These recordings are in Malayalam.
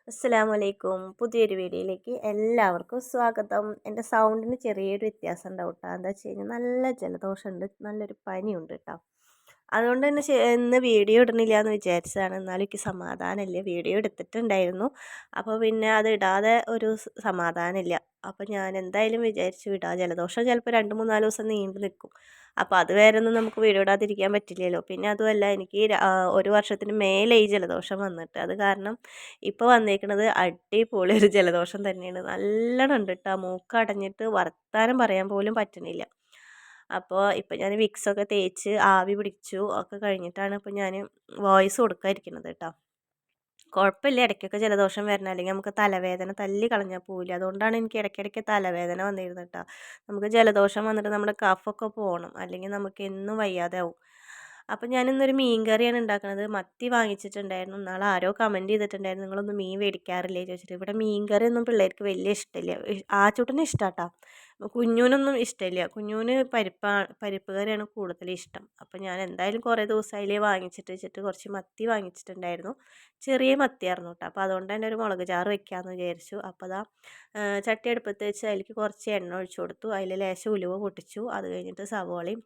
അസ്സലാമലൈക്കും. പുതിയൊരു വീഡിയോയിലേക്ക് എല്ലാവർക്കും സ്വാഗതം. എൻ്റെ സൗണ്ടിന് ചെറിയൊരു വ്യത്യാസം ഉണ്ടാവും കേട്ടോ. എന്താ വെച്ച് കഴിഞ്ഞാൽ നല്ല ജലദോഷമുണ്ട്, നല്ലൊരു പനിയുണ്ട് കേട്ടോ. അതുകൊണ്ട് തന്നെ ഇന്ന് വീഡിയോ ഇടണില്ല എന്ന് വിചാരിച്ചതാണ്. എന്നാലും എനിക്ക് സമാധാനമില്ല. വീഡിയോ എടുത്തിട്ടുണ്ടായിരുന്നു. അപ്പോൾ പിന്നെ അത് ഇടാതെ ഒരു സമാധാനമില്ല. അപ്പോൾ ഞാൻ എന്തായാലും വിചാരിച്ചു ഇടാം. ജലദോഷം ചിലപ്പോൾ 2, 3, 4 ദിവസം നീണ്ടു നിൽക്കും. അപ്പോൾ അതുവരെ ഒന്നും നമുക്ക് വീഡിയോ ഇടാതിരിക്കാൻ പറ്റില്ലല്ലോ. പിന്നെ അതുമല്ല എനിക്ക് ഒരു വർഷത്തിന് മേലെ ഈ ജലദോഷം വന്നിട്ട്. അത് കാരണം ഇപ്പോൾ വന്നേക്കുന്നത് അടിപൊളി ഒരു ജലദോഷം തന്നെയാണ്. നല്ലോണം ഉണ്ട് കേട്ടോ. മൂക്കടഞ്ഞിട്ട് വർത്താനം പറയാൻ പോലും പറ്റണില്ല. അപ്പോൾ ഇപ്പം ഞാൻ വിക്സൊക്കെ തേച്ച് ആവി പിടിച്ചു ഒക്കെ കഴിഞ്ഞിട്ടാണ് ഇപ്പം ഞാൻ വോയിസ് കൊടുക്കാതിരിക്കുന്നത് കേട്ടോ. കുഴപ്പമില്ല, ഇടയ്ക്കൊക്കെ ജലദോഷം വരണം, അല്ലെങ്കിൽ നമുക്ക് തലവേദന തല്ലി കളഞ്ഞാൽ പോവില്ല. അതുകൊണ്ടാണ് എനിക്ക് ഇടയ്ക്കിടയ്ക്ക് തലവേദന വന്നിരുന്നത് കേട്ടോ. നമുക്ക് ജലദോഷം വന്നിട്ട് നമ്മുടെ കഫൊക്കെ പോകണം, അല്ലെങ്കിൽ നമുക്ക് എന്നും വയ്യാതെ ആവും. അപ്പം ഞാനിന്നൊരു മീൻ കറിയാണ് ഉണ്ടാക്കുന്നത്. മത്തി വാങ്ങിച്ചിട്ടുണ്ടായിരുന്നു. നാളെ ആരോ കമൻറ്റ് ചെയ്തിട്ടുണ്ടായിരുന്നു, നിങ്ങളൊന്നും മീൻ മേടിക്കാറില്ലേ ചോദിച്ചിട്ട്. ഇവിടെ മീൻ കറിയൊന്നും പിള്ളേർക്ക് വലിയ ഇഷ്ടമില്ല. ആച്ചൂട്ടന് ഇഷ്ടാട്ടോ, കുഞ്ഞൂനൊന്നും ഇഷ്ടമില്ല. കുഞ്ഞൂന് പരിപ്പ് കറിയാണ് കൂടുതൽ ഇഷ്ടം. അപ്പം ഞാൻ എന്തായാലും കുറേ ദിവസമായില്ലേ വാങ്ങിച്ചിട്ട് വെച്ചിട്ട് കുറച്ച് മത്തി വാങ്ങിച്ചിട്ടുണ്ടായിരുന്നു. ചെറിയ മത്തിയായിരുന്നു കേട്ടോ. അപ്പോൾ അതുകൊണ്ട് തന്നെ ഒരു മുളക് ചാറ് വെക്കാമെന്ന് വിചാരിച്ചു. അപ്പോൾ അതാ ചട്ടി അടുപ്പത്ത് വെച്ച് അതിലേക്ക് കുറച്ച് എണ്ണ ഒഴിച്ചു കൊടുത്തു. അതിൽ ലേശം ഉലുവ പൊട്ടിച്ചു. അത് കഴിഞ്ഞിട്ട് സവോളയും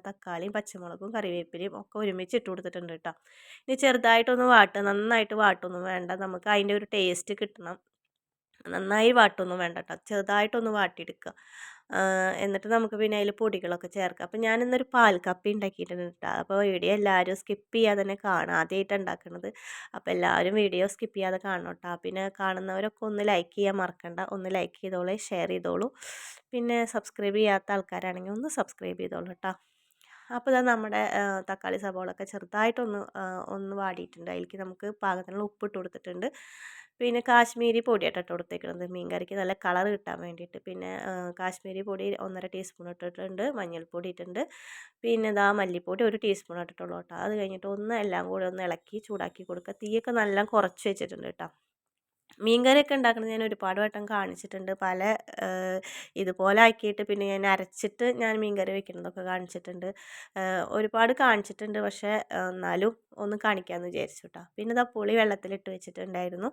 തക്കാളിയും പച്ചമുളകും കറിവേപ്പിലയും ഒക്കെ ഒരുമിച്ച് ഇട്ട് കൊടുത്തിട്ടുണ്ട് കേട്ടോ. ഇനി ചെറുതായിട്ടൊന്ന് വാട്ടുക, നന്നായിട്ട് വാട്ടൊന്നും വേണ്ട, നമുക്ക് അതിൻ്റെ ഒരു ടേസ്റ്റ് കിട്ടണം. നന്നായി വാട്ടൊന്നും വേണ്ട കേട്ടോ, ചെറുതായിട്ടൊന്ന് വാട്ടിയെടുക്കുക. എന്നിട്ട് നമുക്ക് പിന്നെ അതിൽ പൊടികളൊക്കെ ചേർക്കാം. അപ്പോൾ ഞാനിന്നൊരു പാൽ കപ്പി ഉണ്ടാക്കിയിട്ടുണ്ട് കേട്ടോ. അപ്പോൾ വീഡിയോ എല്ലാവരും സ്കിപ്പ് ചെയ്യാതെ തന്നെ കാണാം. ആദ്യമായിട്ടാണ് ഉണ്ടാക്കുന്നത്. അപ്പോൾ എല്ലാവരും വീഡിയോ സ്കിപ്പ് ചെയ്യാതെ കാണണം കേട്ടോ. പിന്നെ കാണുന്നവരൊക്കെ ഒന്ന് ലൈക്ക് ചെയ്യാൻ മറക്കണ്ട. ഒന്ന് ലൈക്ക് ചെയ്തോളൂ, ഷെയർ ചെയ്തോളൂ. പിന്നെ സബ്സ്ക്രൈബ് ചെയ്യാത്ത ആൾക്കാരാണെങ്കിൽ ഒന്ന് സബ്സ്ക്രൈബ് ചെയ്തോളൂ കേട്ടോ. അപ്പോൾ ഇതാ നമ്മുടെ തക്കാളി സവോളയൊക്കെ ചെറുതായിട്ടൊന്ന് ഒന്ന് വാടിയിട്ടുണ്ട്. അതിലേക്ക് നമുക്ക് പാകത്തിനുള്ള ഉപ്പിട്ട് കൊടുത്തിട്ടുണ്ട്. പിന്നെ കാശ്മീരി പൊടിയാട്ടോ ഇട്ട് കൊടുത്തേക്കുന്നത്, മീൻ കറിക്ക് നല്ല കളർ കിട്ടാൻ വേണ്ടിയിട്ട്. പിന്നെ കാശ്മീരി പൊടി 1.5 ടീസ്പൂൺ ഇട്ടിട്ടുണ്ട്, മഞ്ഞൾപ്പൊടി ഇട്ടിട്ടുണ്ട്. പിന്നെ ഇതാ മല്ലിപ്പൊടി 1 ടീസ്പൂൺ ഇട്ടിട്ടുള്ളൂ കേട്ടോ. അത് കഴിഞ്ഞിട്ട് എല്ലാം കൂടി ഒന്ന് ഇളക്കി ചൂടാക്കി കൊടുക്കുക. തീയൊക്കെ നല്ല കുറച്ച് വെച്ചിട്ടുണ്ട് കേട്ടോ. മീൻ കറിയൊക്കെ ഉണ്ടാക്കുന്നത് ഞാൻ ഒരുപാട് വട്ടം കാണിച്ചിട്ടുണ്ട്. പല ഇതുപോലെ ആക്കിയിട്ട് പിന്നെ ഞാൻ അരച്ചിട്ട് ഞാൻ മീൻ കറി വെക്കുന്നതൊക്കെ കാണിച്ചിട്ടുണ്ട്. ഒരുപാട് കാണിച്ചിട്ടുണ്ട്, പക്ഷേ എന്നാലും ഒന്ന് കാണിക്കാമെന്ന് വിചാരിച്ചു കേട്ടോ. പിന്നെ ഇതാ പുളി വെള്ളത്തിലിട്ട് വെച്ചിട്ടുണ്ടായിരുന്നു.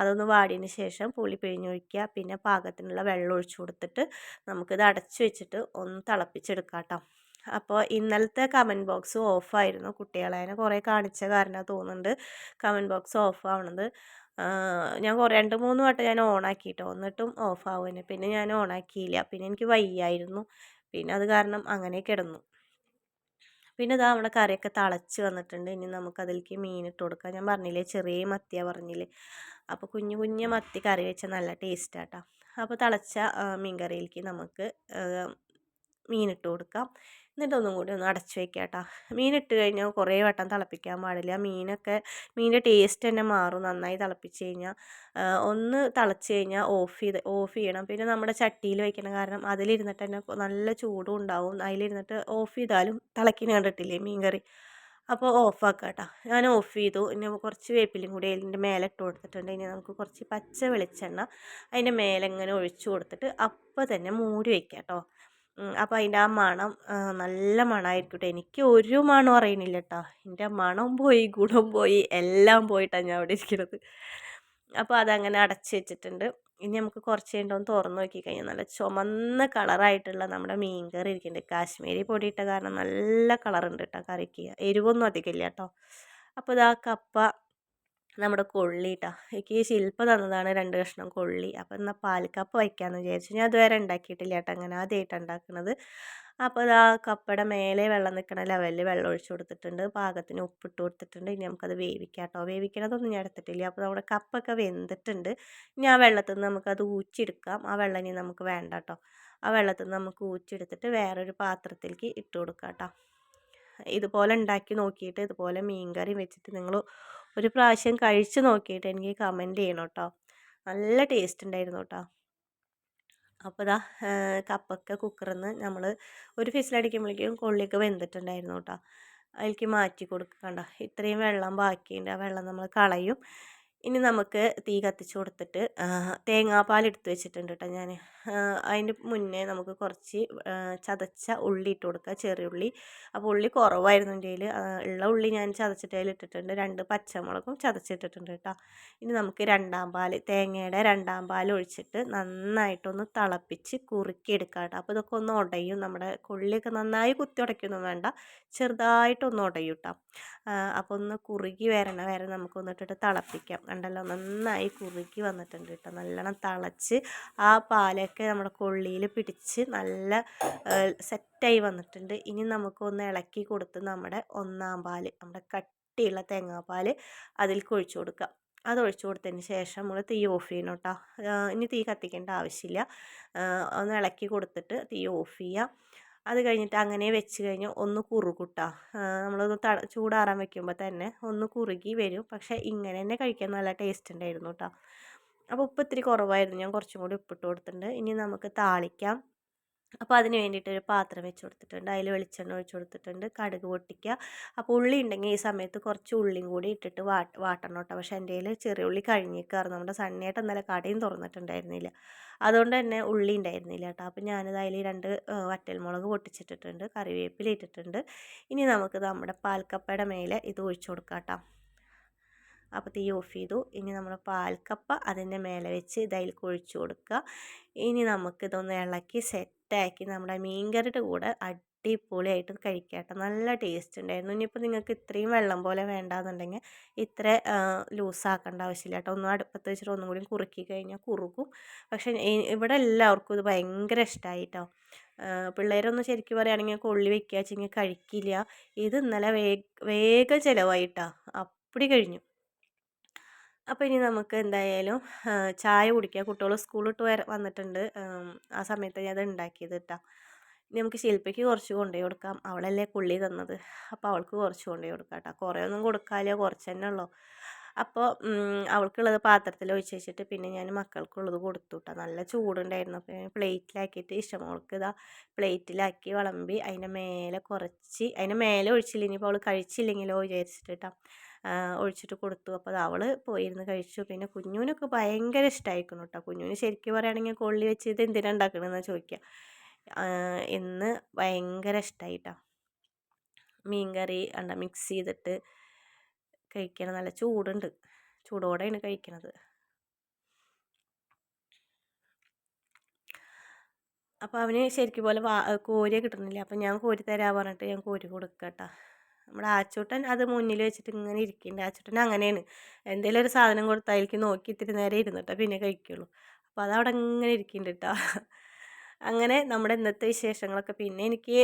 അതൊന്ന് വാടിയതിന് ശേഷം പുളി പിഴിഞ്ഞൊഴിക്കുക. പിന്നെ പാകത്തിനുള്ള വെള്ളം ഒഴിച്ചു കൊടുത്തിട്ട് നമുക്കിത് അടച്ച് വെച്ചിട്ട് ഒന്ന് തിളപ്പിച്ചെടുക്കാം കേട്ടോ. അപ്പോൾ ഇന്നലത്തെ കമൻറ്റ് ബോക്സ് ഓഫായിരുന്നു. കുട്ടികളെ കുറേ കാണിച്ച കാരണമാണ് തോന്നുന്നുണ്ട് കമൻറ്റ് ബോക്സ് ഓഫ് ആവണത്. ഞാൻ 2, 3 വട്ടം ഞാൻ ഓണാക്കിയിട്ടോ, എന്നിട്ടും ഓഫാവുകയാണ്. പിന്നെ ഞാൻ ഓണാക്കിയില്ല. പിന്നെ എനിക്ക് വയ്യായിരുന്നു. പിന്നെ അത് കാരണം അങ്ങനെ കിടന്നു. പിന്നെ ഇതാ നമ്മുടെ കറിയൊക്കെ തിളച്ച് വന്നിട്ടുണ്ട്. ഇനി നമുക്കതിലേക്ക് മീനിട്ട് കൊടുക്കാം. ഞാൻ പറഞ്ഞില്ലേ ചെറിയ മത്തിയാണ് പറഞ്ഞില്ലേ. അപ്പോൾ കുഞ്ഞു കുഞ്ഞു മത്തി കറി വെച്ചാൽ നല്ല ടേസ്റ്റാട്ടോ. അപ്പോൾ തിളച്ച മീൻ കറിയിലേക്ക് നമുക്ക് മീനിട്ട് കൊടുക്കാം. എന്നിട്ട് ഒന്നും കൂടി ഒന്ന് അടച്ച് വെക്കാം കേട്ടോ. മീനിട്ട് കഴിഞ്ഞാൽ കുറേ വട്ടം തിളപ്പിക്കാൻ പാടില്ല. മീനിൻ്റെ ടേസ്റ്റ് തന്നെ മാറും നന്നായി തിളപ്പിച്ച് കഴിഞ്ഞാൽ. ഒന്ന് തിളച്ച് കഴിഞ്ഞാൽ ഓഫ് ചെയ്യണം. പിന്നെ നമ്മുടെ ചട്ടിയിൽ വെക്കണം, കാരണം അതിലിരുന്നിട്ട് തന്നെ നല്ല ചൂടും ഉണ്ടാവും. അതിലിരുന്നിട്ട് ഓഫ് ചെയ്താലും തിളക്കിന് കണ്ടിട്ടില്ലേ മീൻ കറി. അപ്പോൾ ഓഫാക്കാം കേട്ടോ. ഞാൻ ഓഫ് ചെയ്തു. ഇനി കുറച്ച് വേപ്പിലയും കൂടി അതിൻ്റെ മേലെ ഇട്ട് കൊടുത്തിട്ടുണ്ട്. ഇനി നമുക്ക് കുറച്ച് പച്ച വെളിച്ചെണ്ണ അതിൻ്റെ മേലെ ഇങ്ങനെ ഒഴിച്ചു കൊടുത്തിട്ട് അപ്പോൾ തന്നെ മൂടി വയ്ക്കാം കേട്ടോ. അപ്പോൾ അതിൻ്റെ ആ മണം നല്ല മണമായിരിക്കും കേട്ടോ. എനിക്ക് ഒരു മണം അറിയണില്ല കേട്ടോ. എൻ്റെ മണം പോയി, ഗുണം പോയി, എല്ലാം പോയിട്ടാണ് ഞാൻ അവിടെ ഇരിക്കുന്നത്. അപ്പോൾ അതങ്ങനെ അടച്ച് വെച്ചിട്ടുണ്ട്. ഇനി നമുക്ക് കുറച്ച് കഴിഞ്ഞിട്ട് ഒന്ന് തുറന്ന് നോക്കി കഴിഞ്ഞാൽ നല്ല ചുമന്ന കളറായിട്ടുള്ള നമ്മുടെ മീൻ കറി ഇരിക്കുന്നുണ്ട്. കാശ്മീരി പൊടിയിട്ട കാരണം നല്ല കളറുണ്ട് കേട്ടോ കറിക്ക്. എരിവൊന്നും അധികമില്ല കേട്ടോ. അപ്പോൾ ഇതാ കപ്പ നമ്മുടെ കൊള്ളി കേട്ടോ. എനിക്ക് ശില്പ തന്നതാണ് 2 കഷ്ണം കൊള്ളി. അപ്പോൾ എന്നാൽ പാൽക്കപ്പ വയ്ക്കാമെന്ന് വിചാരിച്ചു. ഞാൻ അതുവരെ ഉണ്ടാക്കിയിട്ടില്ല കേട്ടോ, അങ്ങനെ ആദ്യമായിട്ടാണ് ഉണ്ടാക്കുന്നത്. അപ്പോൾ ഇതാ കപ്പയുടെ മേലെ വെള്ളം നിൽക്കണ ലെവലിൽ വെള്ളം ഒഴിച്ച് കൊടുത്തിട്ടുണ്ട്. പാകത്തിന് ഉപ്പിട്ട് കൊടുത്തിട്ടുണ്ട്. ഇനി നമുക്കത് വേവിക്കാം കേട്ടോ. വേവിക്കണതൊന്നും ഞാൻ എടുത്തിട്ടില്ല. അപ്പോൾ നമ്മുടെ കപ്പൊക്കെ വെന്തിട്ടുണ്ട്. ഇനി ആ വെള്ളത്തിൽ നിന്ന് നമുക്കത് ഊറ്റിയെടുക്കാം. ആ വെള്ളം ഇനി നമുക്ക് വേണ്ട കേട്ടോ. ആ വെള്ളത്തിൽ നിന്ന് നമുക്ക് ഊറ്റിയെടുത്തിട്ട് വേറൊരു പാത്രത്തിലേക്ക് ഇട്ട് കൊടുക്കാം കേട്ടോ. ഇതുപോലെ ഉണ്ടാക്കി നോക്കിയിട്ട് ഇതുപോലെ മീൻ കറി വെച്ചിട്ട് നിങ്ങൾ ഒരു പ്രാവശ്യം കഴിച്ച് നോക്കിയിട്ട് എനിക്ക് കമൻറ്റ് ചെയ്യണം കേട്ടോ. നല്ല ടേസ്റ്റ് ഉണ്ടായിരുന്നു കേട്ടോ. അപ്പോൾ ഇതാ കപ്പൊക്കെ കുക്കറിൽ നിന്ന് നമ്മൾ ഒരു ഫിസിലടിക്കുമ്പോഴേക്കും കൊള്ളിയൊക്കെ വെന്തിട്ടുണ്ടായിരുന്നു കേട്ടോ. അതിലേക്ക് മാറ്റി കൊടുക്കണ്ട. ഇത്രയും വെള്ളം ബാക്കിയുണ്ട്, ആ വെള്ളം നമ്മൾ കളയും. ഇനി നമുക്ക് തീ കത്തിച്ച് കൊടുത്തിട്ട് തേങ്ങാപ്പാൽ എടുത്ത് വെച്ചിട്ടുണ്ട് കേട്ടോ ഞാൻ. അതിൻ്റെ മുന്നേ നമുക്ക് കുറച്ച് ചതച്ച ഉള്ളി ഇട്ട് കൊടുക്കുക, ചെറിയ ഉള്ളി. അപ്പോൾ ഉള്ളി കുറവായിരുന്നു എൻ്റെ കയ്യിൽ. ഉള്ള ഉള്ളി ഞാൻ ചതച്ചിട്ട് അതിൽ ഇട്ടിട്ടുണ്ട്. 2 പച്ചമുളകും ചതച്ചിട്ടിട്ടുണ്ട് കേട്ടോ. ഇനി നമുക്ക് തേങ്ങയുടെ രണ്ടാം പാൽ ഒഴിച്ചിട്ട് നന്നായിട്ടൊന്ന് തിളപ്പിച്ച് കുറുക്കിയെടുക്കാം കേട്ടോ. അപ്പോൾ ഇതൊക്കെ ഒന്ന് ഉടയും. നമ്മുടെ കൊള്ളിയൊക്കെ നന്നായി കുത്തി ഉടയ്ക്കൊന്നും വേണ്ട, ചെറുതായിട്ടൊന്ന് ഉടയും കേട്ടോ. അപ്പോൾ ഒന്ന് കുറുകി വരണ വരെ നമുക്കൊന്നിട്ടിട്ട് തിളപ്പിക്കാം. കണ്ടല്ലോ, നന്നായി കുറുകി വന്നിട്ടുണ്ട് കേട്ടോ. നല്ലോണം തിളച്ച് ആ പാലൊക്കെ നമ്മുടെ കൊള്ളിയിൽ പിടിച്ച് നല്ല സെറ്റായി വന്നിട്ടുണ്ട്. ഇനി നമുക്കൊന്ന് ഇളക്കി കൊടുത്ത് നമ്മുടെ ഒന്നാം പാല്, നമ്മുടെ കട്ടിയുള്ള തേങ്ങാപ്പാൽ അതിലേക്ക് ഒഴിച്ചു കൊടുക്കാം. അതൊഴിച്ചു കൊടുത്തതിന് ശേഷം നമ്മൾ തീ ഓഫ് ചെയ്യണം കേട്ടോ. ഇനി തീ കത്തിക്കേണ്ട ആവശ്യമില്ല. ഒന്ന് ഇളക്കി കൊടുത്തിട്ട് തീ ഓഫ് ചെയ്യുക. അത് കഴിഞ്ഞിട്ട് അങ്ങനെ വെച്ച് കഴിഞ്ഞാൽ ഒന്ന് കുറുകുട്ടാ. നമ്മളൊന്ന് ചൂടാറാൻ വെക്കുമ്പോൾ തന്നെ ഒന്ന് കുറുകി വരും. പക്ഷേ ഇങ്ങനെ തന്നെ കഴിക്കാൻ നല്ല ടേസ്റ്റ് ഉണ്ടായിരുന്നു കേട്ടോ. അപ്പോൾ ഉപ്പ് ഇത്തിരി കുറവായിരുന്നു, ഞാൻ കുറച്ചും കൂടി ഉപ്പിട്ട് കൊടുത്തിട്ടുണ്ട്. ഇനി നമുക്ക് താളിക്കാം. അപ്പോൾ അതിന് വേണ്ടിയിട്ട് ഒരു പാത്രം വെച്ച് കൊടുത്തിട്ടുണ്ട്. അതിൽ വെളിച്ചെണ്ണ ഒഴിച്ച് കൊടുത്തിട്ടുണ്ട്. കടുക് പൊട്ടിക്കുക. അപ്പോൾ ഉള്ളി ഉണ്ടെങ്കിൽ ഈ സമയത്ത് കുറച്ച് ഉള്ളിയും കൂടി ഇട്ടിട്ട് വാട്ടണം കേട്ടോ. പക്ഷേ എൻ്റെ കയ്യിൽ ചെറിയ ഉള്ളി കഴിഞ്ഞേക്കാറ്. നമ്മുടെ സണ്ണിയായിട്ട് ഇന്നലെ കടയും തുറന്നിട്ടുണ്ടായിരുന്നില്ല, അതുകൊണ്ട് തന്നെ ഉള്ളി ഉണ്ടായിരുന്നില്ല കേട്ടോ. അപ്പോൾ ഞാനിത് അതിൽ 2 വറ്റൽമുളക് പൊട്ടിച്ചിട്ടിട്ടുണ്ട്, കറിവേപ്പില ഇട്ടിട്ടുണ്ട്. ഇനി നമുക്ക് നമ്മുടെ പാൽക്കപ്പയുടെ മേലെ ഇത് ഒഴിച്ച് കൊടുക്കാം കേട്ടോ. അപ്പോൾ തീ ഓഫ് ചെയ്തു. ഇനി നമ്മൾ പാൽക്കപ്പ അതിൻ്റെ മേലെ വെച്ച് ഇതിലേക്ക് ഒഴിച്ചു കൊടുക്കുക. ഇനി നമുക്കിതൊന്ന് ഇളക്കി സെറ്റാക്കി നമ്മുടെ മീൻകറിയുടെ കൂടെ അടിപൊളിയായിട്ട് കഴിക്കാം കേട്ടോ. നല്ല ടേസ്റ്റ് ഉണ്ടായിരുന്നു. ഇനിയിപ്പോൾ നിങ്ങൾക്ക് ഇത്രയും വെള്ളം പോലെ വേണ്ടാന്നുണ്ടെങ്കിൽ ഇത്ര ലൂസാക്കേണ്ട ആവശ്യമില്ല കേട്ടോ. ഒന്നും അടുപ്പത്ത് വെച്ചിട്ട് ഒന്നും കൂടി കുറുക്കി കഴിഞ്ഞാൽ കുറുകും. പക്ഷേ ഇവിടെ എല്ലാവർക്കും ഇത് ഭയങ്കര ഇഷ്ടമായി കേട്ടോ. പിള്ളേരൊന്നും ശരിക്കും പറയുകയാണെങ്കിൽ കൊള്ളി വെക്കുക വെച്ചെങ്കിൽ കഴിക്കില്ല. ഇത് ഇന്നലെ വേഗം ചിലവായിട്ടാ, അപ്പടി കഴിഞ്ഞു. അപ്പോൾ ഇനി നമുക്ക് എന്തായാലും ചായ കുടിക്കാം. കുട്ടികൾ സ്കൂളിട്ട് വന്നിട്ടുണ്ട്. ആ സമയത്ത് ഞാൻ അത് ഉണ്ടാക്കിയത് കേട്ടോ. ഇനി നമുക്ക് ശില്പയ്ക്ക് കുറച്ച് കൊണ്ടുപോയി കൊടുക്കാം. അവളല്ലേ കൊള്ളി തന്നത്, അപ്പോൾ അവൾക്ക് കുറച്ച് കൊണ്ടുപോയി കൊടുക്കാം കേട്ടോ. കുറേ ഒന്നും കൊടുക്കാമല്ലോ, കുറച്ച് തന്നെ ഉള്ളൂ. അപ്പോൾ അവൾക്കുള്ളത് പാത്രത്തിൽ ഒഴിച്ച് വെച്ചിട്ട് പിന്നെ ഞാൻ മക്കൾക്കുള്ളത് കൊടുത്തു കേട്ടോ. നല്ല ചൂടുണ്ടായിരുന്നു. അപ്പോൾ ഞാൻ പ്ലേറ്റിലാക്കിയിട്ട് ഇഷ്ടമോൾക്ക് ഇതാ പ്ലേറ്റിലാക്കി വിളമ്പി അതിൻ്റെ മേലെ ഒഴിച്ചില്ല. ഇനിയിപ്പോൾ അവൾ കഴിച്ചില്ലെങ്കിലോ വിചാരിച്ചിട്ട് കേട്ടോ, ഒഴിച്ചിട്ട് കൊടുത്തു. അപ്പോൾ അവൾ പോയിരുന്ന് കഴിച്ചു. പിന്നെ കുഞ്ഞുവിനൊക്കെ ഭയങ്കര ഇഷ്ടമായിരിക്കുന്നു കേട്ടോ. കുഞ്ഞുവിന് ശരിക്കും പറയുകയാണെങ്കിൽ കൊള്ളി വെച്ച് ഇത് എന്തിനാണ് ഉണ്ടാക്കണമെന്ന് ചോദിക്കുക. ഇന്ന് ഭയങ്കര ഇഷ്ടമായി കേട്ടോ. മീൻകറി മിക്സ് ചെയ്തിട്ട് കഴിക്കണം. നല്ല ചൂടുണ്ട്, ചൂടോടെയാണ് കഴിക്കണത്. അപ്പോൾ അവന് ശരിക്കും പോലെ കോരിയെ കിട്ടുന്നില്ല. അപ്പോൾ ഞാൻ കോരി തരാൻ പറഞ്ഞിട്ട് ഞാൻ കോരി കൊടുക്കുക കേട്ടോ. നമ്മുടെ ആച്ചൂട്ടൻ അത് മുന്നിൽ വെച്ചിട്ട് ഇങ്ങനെ ഇരിക്കുന്നുണ്ട്. ആച്ചൂട്ടൻ അങ്ങനെയാണ്, എന്തെങ്കിലും ഒരു സാധനം കൊടുത്താൽ അതിലേക്ക് നോക്കി ഇത്തിരി നേരം ഇരുന്നിട്ടാൽ പിന്നെ കഴിക്കുള്ളൂ. അപ്പോൾ അതവിടെ ഇങ്ങനെ ഇരിക്കുന്നുണ്ട് കേട്ടോ. അങ്ങനെ നമ്മുടെ ഇന്നത്തെ വിശേഷങ്ങളൊക്കെ. പിന്നെ എനിക്ക്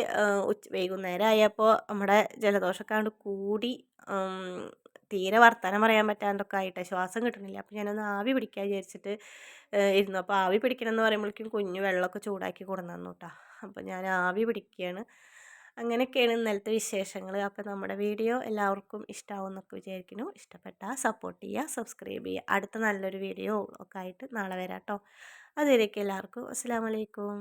വൈകുന്നേരം ആയപ്പോൾ നമ്മുടെ ജലദോഷമൊക്കെ കൂടി തീരെ വർത്തമാനം പറയാൻ പറ്റാണ്ടൊക്കെ ആയിട്ട് ശ്വാസം കിട്ടണില്ല. അപ്പോൾ ഞാനൊന്ന് ആവി പിടിക്കാൻ വിചാരിച്ചിട്ട് ഇരുന്നു. അപ്പോൾ ആവി പിടിക്കണം എന്ന് പറയുമ്പോഴേക്കും കുഞ്ഞ് വെള്ളമൊക്കെ ചൂടാക്കി കൊണ്ടു തന്നു കേട്ടോ. അപ്പോൾ ഞാൻ ആവി പിടിക്കുകയാണ്. അങ്ങനെയൊക്കെയാണ് ഇന്നലത്തെ വിശേഷങ്ങൾ. അപ്പോൾ നമ്മുടെ വീഡിയോ എല്ലാവർക്കും ഇഷ്ടമാവുമെന്നൊക്കെ വിചാരിക്കുന്നു. ഇഷ്ടപ്പെട്ടാൽ സപ്പോർട്ട് ചെയ്യുക, സബ്സ്ക്രൈബ് ചെയ്യുക. അടുത്ത നല്ലൊരു വീഡിയോ ഒക്കെ ആയിട്ട് നാളെ വരാം കേട്ടോ. അതുവരേക്കും എല്ലാവർക്കും അസ്സലാമു അലൈക്കും.